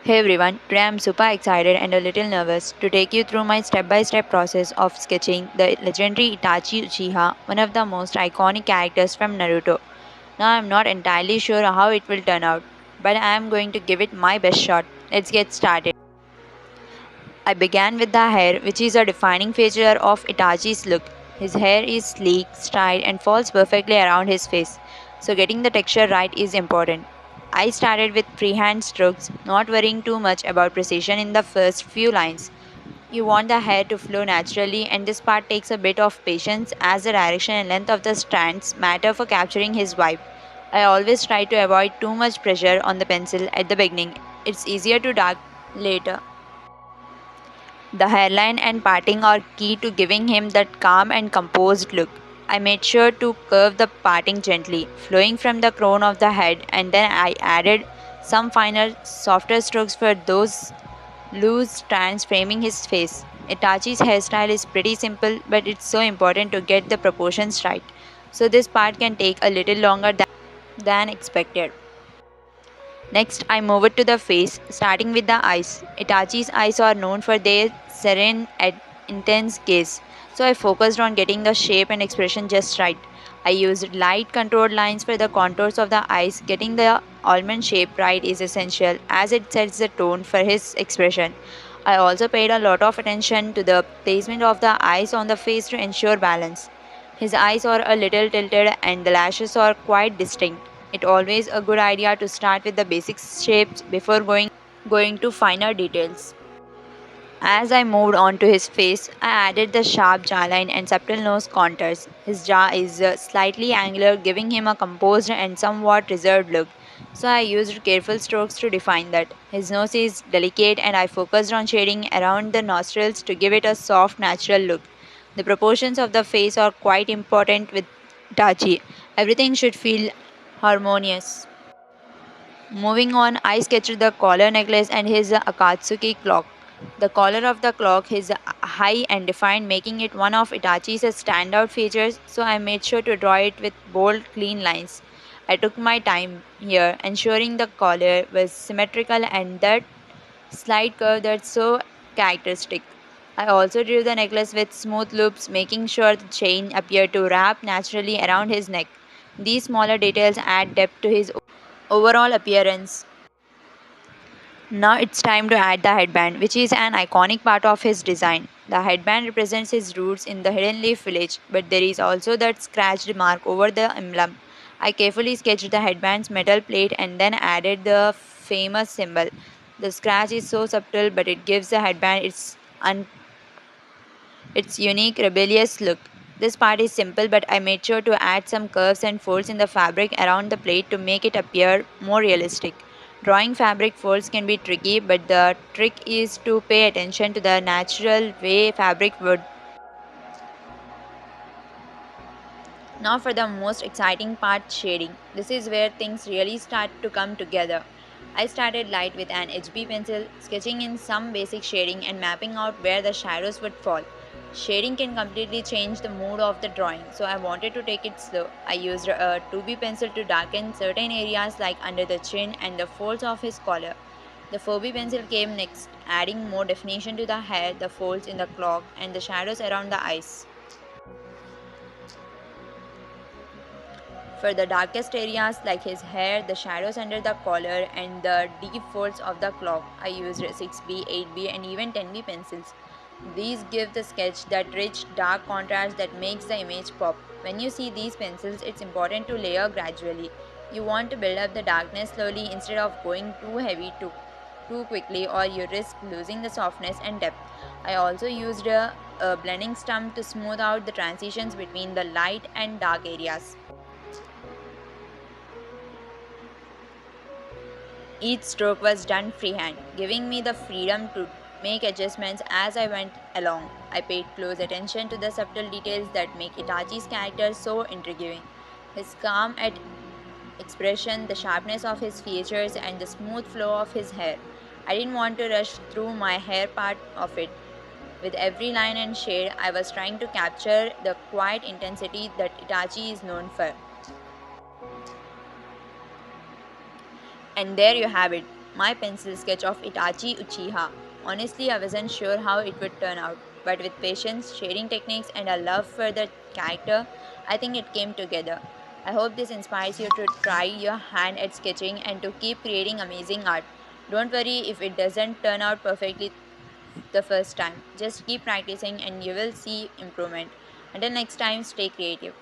Hey everyone, today I'm super excited and a little nervous to take you through my step by step process of sketching the legendary Itachi Uchiha, one of the most iconic characters from Naruto. Now I'm not entirely sure how it will turn out, but I am going to give it my best shot. Let's get started. I began with the hair, which is a defining feature of Itachi's look. His hair is sleek, styled, and falls perfectly around his face, so getting the texture right is important. I started with freehand strokes, not worrying too much about precision in the first few lines. You want the hair to flow naturally, and this part takes a bit of patience as the direction and length of the strands matter for capturing his vibe. I always try to avoid too much pressure on the pencil at the beginning. It's easier to dark later. The hairline and parting are key to giving him that calm and composed look. I made sure to curve the parting gently, flowing from the crown of the head, and then I added some finer, softer strokes for those loose strands framing his face. Itachi's hairstyle is pretty simple, but it's so important to get the proportions right. So, this part can take a little longer than expected. Next, I move it to the face, starting with the eyes. Itachi's eyes are known for their serene and intense gaze, so I focused on getting the shape and expression just right. I used light controlled lines for the contours of the eyes. Getting the almond shape right is essential as it sets the tone for his expression. I also paid a lot of attention to the placement of the eyes on the face to ensure balance. His eyes are a little tilted and the lashes are quite distinct. It's always a good idea to start with the basic shapes before going to finer details. As I moved on to his face, I added the sharp jawline and subtle nose contours. His jaw is slightly angular, giving him a composed and somewhat reserved look. So I used careful strokes to define that. His nose is delicate and I focused on shading around the nostrils to give it a soft, natural look. The proportions of the face are quite important with Tachi. Everything should feel harmonious. Moving on, I sketched the collar necklace and his Akatsuki clock. The collar of the clock is high and defined, making it one of Itachi's standout features, so I made sure to draw it with bold, clean lines. I took my time here, ensuring the collar was symmetrical and that slight curve that's so characteristic. I also drew the necklace with smooth loops, making sure the chain appeared to wrap naturally around his neck. These smaller details add depth to his overall appearance. Now it's time to add the headband, which is an iconic part of his design. The headband represents his roots in the Hidden Leaf village, but there is also that scratched mark over the emblem. I carefully sketched the headband's metal plate and then added the famous symbol. The scratch is so subtle, but it gives the headband its unique, rebellious look. This part is simple, but I made sure to add some curves and folds in the fabric around the plate to make it appear more realistic. Drawing fabric folds can be tricky, but the trick is to pay attention to the natural way fabric would. Now, for the most exciting part, shading. This is where things really start to come together. I started light with an HB pencil, sketching in some basic shading and mapping out where the shadows would fall. Shading can completely change the mood of the drawing, so I wanted to take it slow. I used a 2B pencil to darken certain areas like under the chin and the folds of his collar. The 4B pencil came next, adding more definition to the hair, the folds in the cloak, and the shadows around the eyes. For the darkest areas like his hair, the shadows under the collar, and the deep folds of the cloak, I used 6B, 8B, and even 10B pencils. These give the sketch that rich, dark contrast that makes the image pop. When you see these pencils, it's important to layer gradually. You want to build up the darkness slowly instead of going too heavy too quickly, or you risk losing the softness and depth. I also used a blending stump to smooth out the transitions between the light and dark areas. Each stroke was done freehand, giving me the freedom to make adjustments as I went along. I paid close attention to the subtle details that make Itachi's character so intriguing. His calm expression, the sharpness of his features, and the smooth flow of his hair. I didn't want to rush through my hair part of it. With every line and shade, I was trying to capture the quiet intensity that Itachi is known for. And there you have it. my pencil sketch of Itachi Uchiha. Honestly, I wasn't sure how it would turn out, but with patience, shading techniques, and a love for the character, I think it came together. I hope this inspires you to try your hand at sketching and to keep creating amazing art. Don't worry if it doesn't turn out perfectly the first time. Just keep practicing and you will see improvement. Until next time, stay creative.